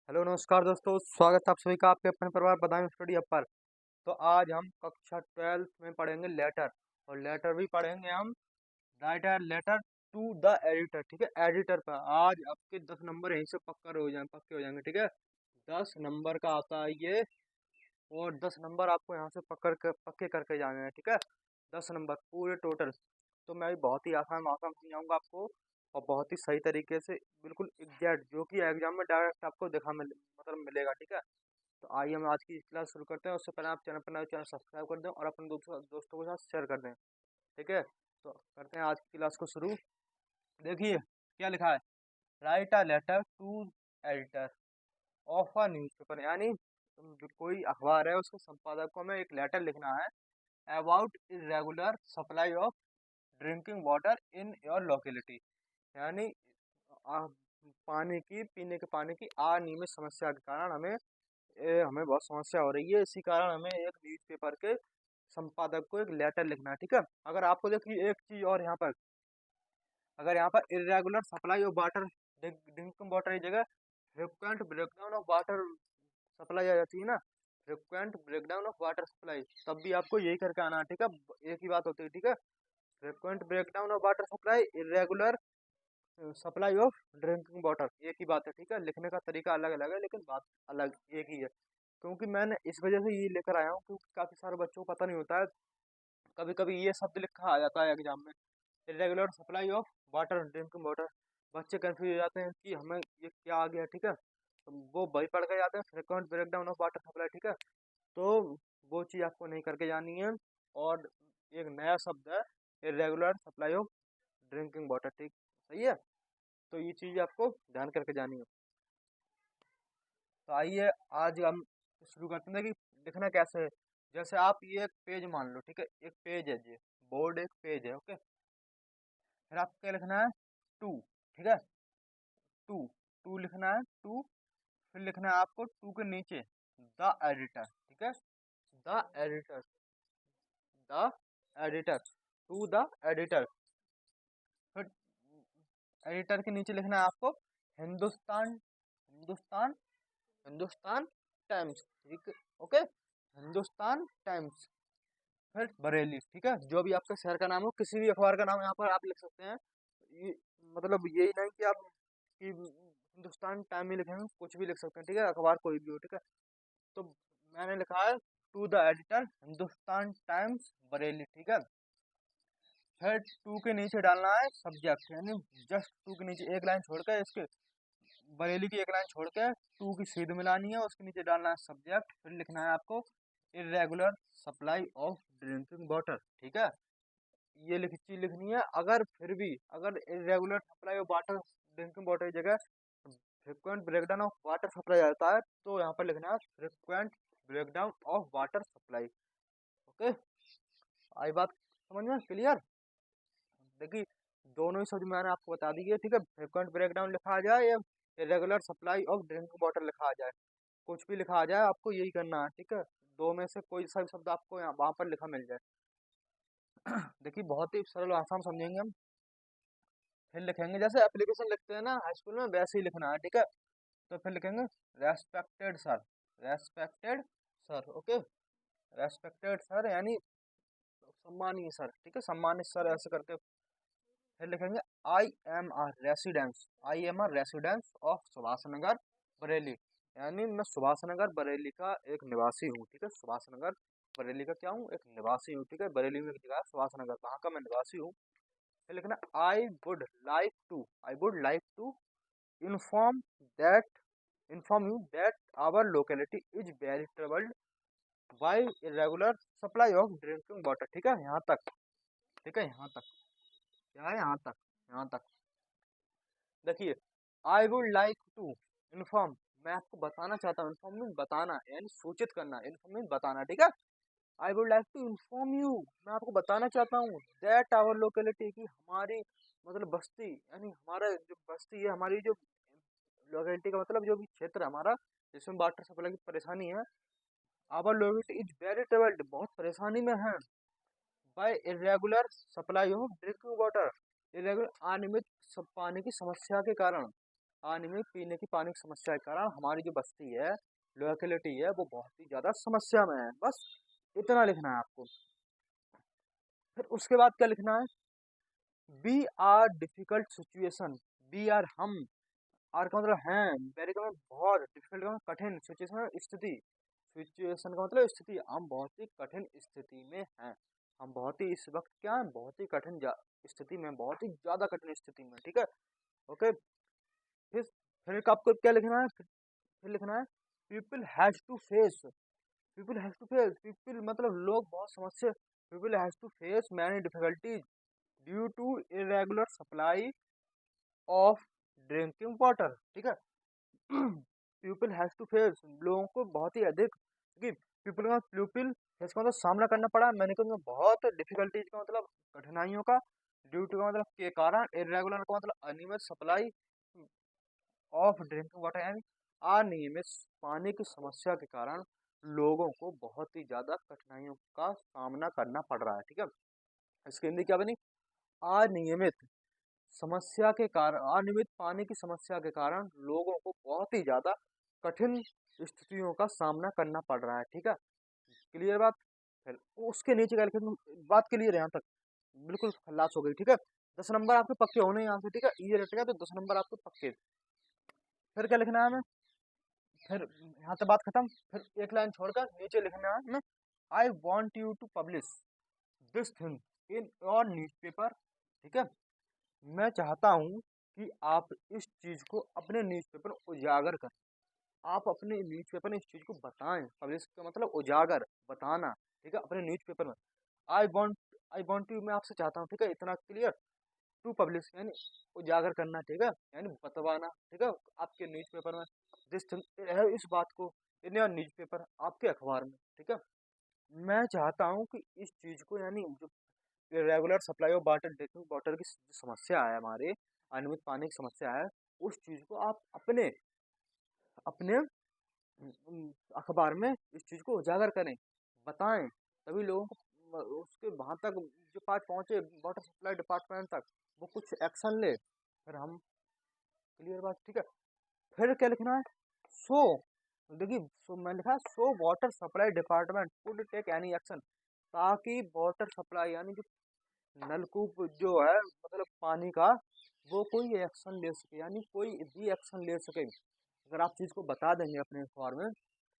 Hello नमस्कार दोस्तों, स्वागत है आप सभी का आपके अपने परिवार बदायूं स्टडी हब पर। तो आज हम कक्षा 12th में पढ़ेंगे लेटर, और लेटर भी पढ़ेंगे हम write a letter to the editor. ठीक है, एडिटर पर आज आपके 10 नंबर यहीं से पक्के हो जाएंगे। ठीक है, 10 नंबर का आता है ये, और 10 नंबर आपको यहाँ से पक्के करके जाने हैं। ठीक है, 10 नंबर पूरे टोटल। तो मैं भी बहुत ही आसान आसान समझाऊंगा आपको, और बहुत ही सही तरीके से, बिल्कुल एग्जैक्ट, जो कि एग्जाम में डायरेक्ट आपको मतलब मिलेगा। ठीक है, तो आइए हम आज की क्लास शुरू करते हैं। उससे पहले आप चैनल पर नए, चैनल सब्सक्राइब कर दें और अपने दोस्तों के साथ शेयर कर दें। ठीक है, तो करते हैं आज की क्लास को शुरू। देखिए क्या लिखा है, write a letter to editor of a newspaper, यानी जो कोई अखबार है उसके संपादक को हमें एक लेटर लिखना है about irregular supply of drinking water in your locality. यानी आ, पानी की, पीने के पानी की अनियमित समस्या के कारण हमें बहुत समस्या हो रही है। इसी कारण हमें एक न्यूज़पेपर के संपादक को एक लेटर लिखना है। ठीक है, अगर आपको देखिए एक चीज और यहाँ पर, अगर यहाँ पर irregular supply of water drinking water की जगह frequent breakdown of water supply आ जाती है ना, frequent breakdown of water supply, तब भी आपको यही करके आना है। ठीक है, एक ही बात होती है। ठीक है, frequent breakdown of water supply, irregular supply of drinking water, एक ही बात है। ठीक है, लिखने का तरीका अलग अलग है लेकिन बात अलग एक ही है। क्योंकि मैंने इस वजह से ये लेकर आया हूँ क्योंकि काफ़ी सारे बच्चों को पता नहीं होता है, कभी कभी ये शब्द लिखा आ जाता है एग्जाम में, irregular supply of water drinking water. बच्चे कंफ्यूज हो जाते हैं कि हमें ये क्या आ गया। ठीक है, तो वो वही पढ़ के जाते हैं frequent breakdown of water supply. ठीक है, तो वो चीज़ आपको नहीं करके जानी है। और एक नया शब्द है irregular supply of drinking water. ठीक, सही है, तो ये चीज़ आपको ध्यान करके जानी है। तो आइए आज हम शुरू करते हैं कि लिखना कैसे है। जैसे आप ये एक पेज मान लो। ठीक है, एक पेज है, ये बोर्ड एक पेज है। ओके, फिर आपको क्या लिखना है, टू। ठीक है, टू, टू लिखना है, टू। फिर लिखना है आपको टू के नीचे द एडिटर। ठीक है, the editor, the editor, to the editor. फिर एडिटर के नीचे लिखना है आपको हिंदुस्तान, हिंदुस्तान, हिंदुस्तान टाइम्स। ठीक, ओके, हिंदुस्तान टाइम्स। फिर बरेली। ठीक है, जो भी आपके शहर का नाम हो, किसी भी अखबार का नाम यहाँ पर आप लिख सकते हैं। ये मतलब यही नहीं कि आप कि हिंदुस्तान टाइम ही लिखेंगे, कुछ भी लिख सकते हैं। ठीक है, अखबार कोई भी हो। ठीक है, तो मैंने लिखा है to the editor Hindustan Times Bareilly. ठीक है, फिर टू के नीचे डालना है सब्जेक्ट, यानी जस्ट टू के नीचे एक लाइन छोड़ के, इसके बरेली की एक लाइन छोड़ के टू की सीध मिलानी है, उसके नीचे डालना है सब्जेक्ट। फिर लिखना है आपको irregular supply of drinking water. ठीक है, ये चीज लिखनी है। अगर फिर भी अगर irregular supply of water drinking water की जगह frequent breakdown of water supply आता है, तो यहाँ पर लिखना है frequent breakdown of water supply. Okay, आई बात समझ में क्लियर। देखिए दोनों ही शब्द मैंने आपको बता दी है। ठीक है, फ्रिक्वेंट ब्रेकडाउन लिखा आ जाए या irregular supply of drinking water लिखा आ जाए, कुछ भी लिखा आ जाए, आपको यही करना है। ठीक है, दो में से कोई सा भी शब्द आपको यहाँ वहां पर लिखा मिल जाए। देखिए बहुत ही सरल आसान समझेंगे हम। फिर लिखेंगे जैसे एप्लीकेशन लिखते हैं ना हाई स्कूल में, वैसे ही लिखना है। ठीक है, तो फिर लिखेंगे respected sir, respected sir. Okay, respected sir यानी सम्मानीय सर। ठीक है, सम्मानित सर ऐसे करके। फिर लिखेंगे I am are residence, I am are residence of Subhash Nagar Bareilly, यानी मैं सुभाष नगर बरेली का एक निवासी हूँ। ठीक है, सुभाष नगर बरेली का क्या हूँ, एक निवासी हूँ। ठीक है, बरेली में एक जगह है सुभाष नगर, वहाँ का मैं निवासी हूँ। फिर लिखना I would like to inform that inform you that our locality is very troubled by irregular supply of drinking water. ठीक है, यहाँ तक। ठीक है, यहाँ तक क्या है, यहाँ तक, यहाँ तक। देखिए I would like to inform, मैं आपको बताना चाहता हूँ, इन्फॉर्म मीन बताना, यानी सूचित करना, इन्फॉर्म मीन बताना। ठीक है, I would like to inform you, मैं आपको बताना चाहता हूँ दैट आवर लोकेलिटी, की हमारी मतलब बस्ती, यानी हमारा जो बस्ती है, हमारी जो लोकेलिटी का मतलब जो भी क्षेत्र है हमारा, जिसमें वाटर सप्लाई की परेशानी है, our locality is very troubled, बहुत परेशानी में है, by irregular supply of drinking water, irregular अनियमित पानी की समस्या के कारण। अनियमित पीने की पानी की समस्या के कारण हमारी जो बस्ती है, लोकेलिटी है, वो बहुत ही ज़्यादा समस्या में है। बस इतना लिखना है आपको। फिर उसके बाद क्या लिखना है? We are difficult situation, we are हम, आर का मतलब हैं, वेरी का मतलब बहुत, डिफिकल्ट का मतलब कठिन, सिचुएशन स्थिति, सिचुएशन का मतलब स्थिति, हम बहुत ही कठिन स्थिति में हैं। हम बहुत ही इस वक्त क्या है, बहुत ही कठिन स्थिति में, बहुत ही ज़्यादा कठिन स्थिति में, ठीक है। ओके। फिर आपको क्या लिखना है? फिर लिखना है people has to face, people has to face, people मतलब लोग बहुत समस्या, people has to face many difficulties due to irregular supply of drinking water, ठीक है। पीपल हैज टू फेस, लोगों को बहुत ही अधिक, कि पीपल फेस का मतलब सामना करना पड़ा, मैंने कहा बहुत डिफिकल्टीज का मतलब कठिनाइयों का, ड्यू टू का मतलब के कारण, इरेगुलर का मतलब अनियमित सप्लाई ऑफ ड्रिंकिंग वाटर, यानी अनियमित पानी की समस्या के कारण लोगों को बहुत ही ज्यादा कठिनाइयों का सामना करना पड़ रहा है, ठीक है। इसकी हिंदी क्या बनी? अनियमित समस्या के कारण, अनियमित पानी की समस्या के कारण लोगों को बहुत ही ज्यादा कठिन स्थितियों का सामना करना पड़ रहा है, ठीक है। क्लियर बात? फिर उसके नीचे क्या लिखे? बात क्लियर है यहाँ तक? बिल्कुल खल्लास हो गई, ठीक है। 10 नंबर आपके पक्के होने यहाँ से, ठीक है। ये रट गया तो 10 नंबर आपके पक्के। फिर क्या लिखना है हमें? फिर यहाँ तक बात खत्म। फिर एक लाइन छोड़कर नीचे लिखना है हमें, I want you to publish this thing in your newspaper, ठीक है। मैं चाहता हूँ कि आप इस चीज को अपने न्यूज़पेपर में उजागर करें, आप अपने न्यूज़पेपर में इस चीज को बताएं, पब्लिश का मतलब उजागर, बताना, ठीक है, अपने न्यूज़पेपर में। I want, I want you मैं आपसे चाहता हूँ, ठीक है, इतना क्लियर। टू पब्लिश यानी उजागर करना, ठीक है, यानी बतवाना, ठीक है, आपके न्यूज़पेपर में, जिस इस बात को, इन योर न्यूज़पेपर, आपके अखबार में, ठीक है। मैं चाहता हूँ कि इस चीज को, यानी जो regular supply of water, drinking water की समस्या है, हमारे अनियमित पानी की समस्या है, उस चीज को आप अपने अपने अखबार में इस चीज को उजागर करें, बताएं, तभी लोगों को उसके वहां तक जो पास पहुंचे, वाटर सप्लाई डिपार्टमेंट तक, वो कुछ एक्शन ले, फिर हम, क्लियर बात, ठीक है। फिर क्या लिखना है? सो, देखिए, सो मैं लिखा so water supply department would take any action, ताकि वाटर सप्लाई यानी जो नलकूप जो है, मतलब पानी का, वो कोई एक्शन ले सके, यानी कोई भी एक्शन ले सके। अगर आप चीज़ को बता देंगे अपने अखबार में,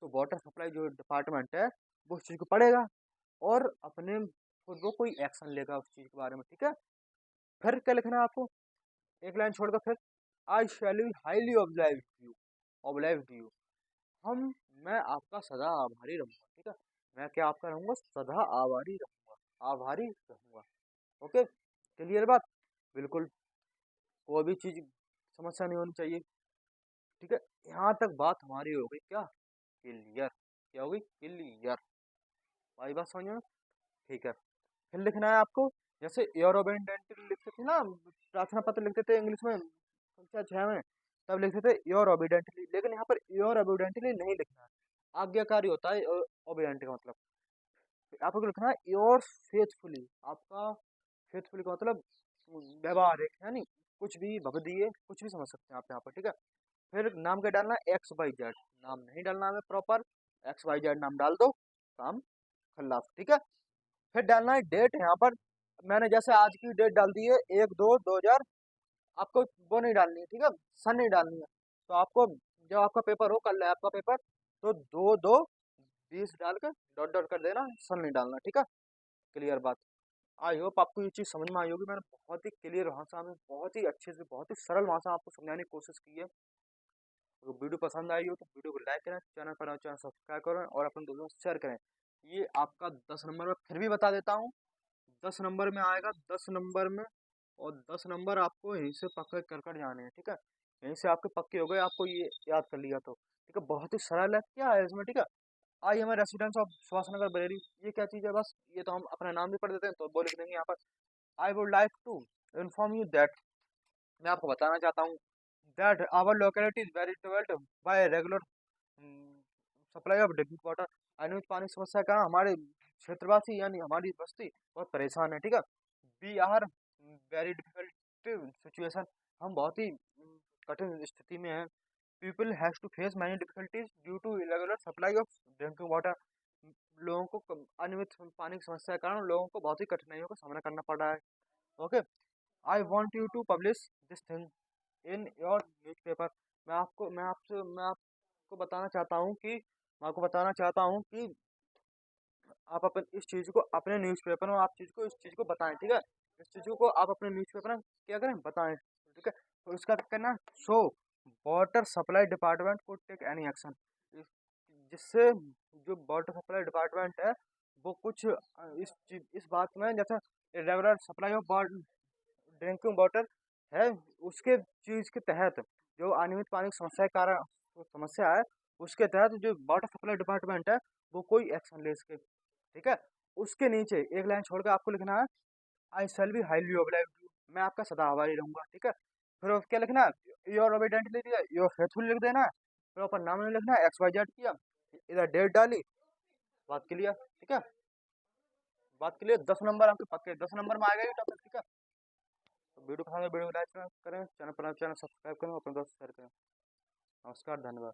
तो वाटर सप्लाई जो डिपार्टमेंट है, वो उस चीज़ को पढ़ेगा और अपने खुद वो कोई एक्शन लेगा उस चीज़ के बारे में, ठीक है। फिर क्या लिखना है आपको? एक लाइन छोड़कर फिर, I shall be highly obliged you, obliged you, हम, मैं आपका सदा आभारी रहूंगा, ठीक है। मैं क्या आपका रहूंगा? सदा आभारी रहूंगा, आभारी रहूंगा। ओके, क्लियर बात? बिल्कुल, कोई भी चीज समस्या नहीं होनी चाहिए, ठीक है। यहाँ तक बात हमारी हो गई क्या? क्लियर। क्या हो गई? क्लियर। भाई बात समझ में? ठीक है। फिर लिखना है आपको, जैसे योर ओबिडेंटली लिखते थे ना, प्रार्थना पत्र लिखते थे इंग्लिश में कक्षा 6 में, तब लिखते थे योर ओबिडेंटली, लेकिन यहाँ पर योर ओबिडेंटली नहीं लिखना है, आज्ञाकारी होता है ओबिडेंट का मतलब। आपको लिखना है योर फेथफुली, आपका फेथफुली का मतलब व्यवहारिक, है नी, कुछ भी भवदीय, कुछ भी समझ सकते हैं आप यहाँ पर, ठीक है। फिर नाम क्या डालना है? एक्स वाई जेड, नाम नहीं डालना है प्रॉपर, एक्स वाई जेड नाम डाल दो, काम खल्लास, ठीक है। फिर डालना है डेट, यहाँ पर मैंने जैसे आज की डेट डाल दी है 1/2/2000, आपको वो नहीं डालनी है, ठीक है, सन नहीं डालनी है। तो आपको जब आपका पेपर हो, कल है आपका पेपर, तो 2/2/20 डाल कर डॉट डॉट कर देना, सन नहीं डालना, ठीक है। क्लियर बात? आई होप आपको ये चीज़ समझ में आई होगी। मैंने बहुत ही क्लियर भाषा में, बहुत ही अच्छे से, बहुत ही सरल भाषा में आपको समझाने की कोशिश की है। तो वीडियो पसंद आई हो तो वीडियो को लाइक करें, चैनल पर नए चैनल सब्सक्राइब करें और अपने दोस्तों से शेयर करें। ये आपका 10 नंबर में फिर भी बता देता हूँ, 10 नंबर में आएगा, 10 नंबर में, और 10 नंबर आपको यहीं से पक्के कर कर जाने हैं, ठीक है। यहीं से आपके पक्के हो गए, आपको ये याद कर लिया तो, ठीक है। बहुत ही सरल है, क्या है इसमें, ठीक है। I am residence of Subhash Nagar Bareilly, ये क्या चीज़ है? बस ये तो हम अपना नाम भी पढ़ देते हैं, तो वो लिख देंगे यहाँ पर। I would like to inform you that, मैं आपको बताना चाहता हूँ, that our locality is very डिवेल्ट by regular supply of drinking water, अनियमित पानी की समस्या का हमारे क्षेत्रवासी यानी हमारी बस्ती बहुत परेशान है, ठीक है। We are very difficult situation, हम बहुत ही कठिन स्थिति में है। People has to face many difficulties due to irregular supply of drinking water. लोगों को अनियमित पानी की समस्या के कारण लोगों को बहुत ही कठिनाइयों का सामना करना पड़ रहा है। Okay, I want you to publish this thing in your newspaper. मैं आपको बताना चाहता हूँ कि आप अपन इस चीज़ को अपने न्यूज़पेपर में आप चीज़ को इस चीज़ को बताएं, ठीक है। इस चीज़ को आप अपने न्यूज़पेपर में क्या करें, बताएं, ठीक है। तो इसका क्या करना, सो वाटर सप्लाई डिपार्टमेंट को टेक एनी एक्शन, जिससे जो वाटर सप्लाई डिपार्टमेंट है वो कुछ इस बात में, जैसे regular supply of drinking water है, उसके चीज़ के तहत जो अनियमित पानी की समस्या के कारण समस्या है, उसके तहत जो वाटर सप्लाई डिपार्टमेंट है वो कोई एक्शन ले सके, ठीक है। उसके नीचे एक लाइन छोड़कर आपको लिखना है, I shall be highly obliged to, मैं आपका सदा आभारी रहूंगा, ठीक है। फिर क्या लिखना है, योर ओबीडेंट लिख दिया, योर फेथफुल लिख देना है, फिर ऊपर नाम नहीं लिखना है, XYZ किया, इधर डेट डाली, बात क्लियर, ठीक है। बात क्लियर, 10 नंबर आपके पक्के, 10 नंबर में आ गए टॉपिक, ठीक है। तो वीडियो पसंद है, वीडियो को लाइक करें, चैनल पर चैनल सब्सक्राइब करें, अपने दोस्त शेयर करें। नमस्कार, धन्यवाद।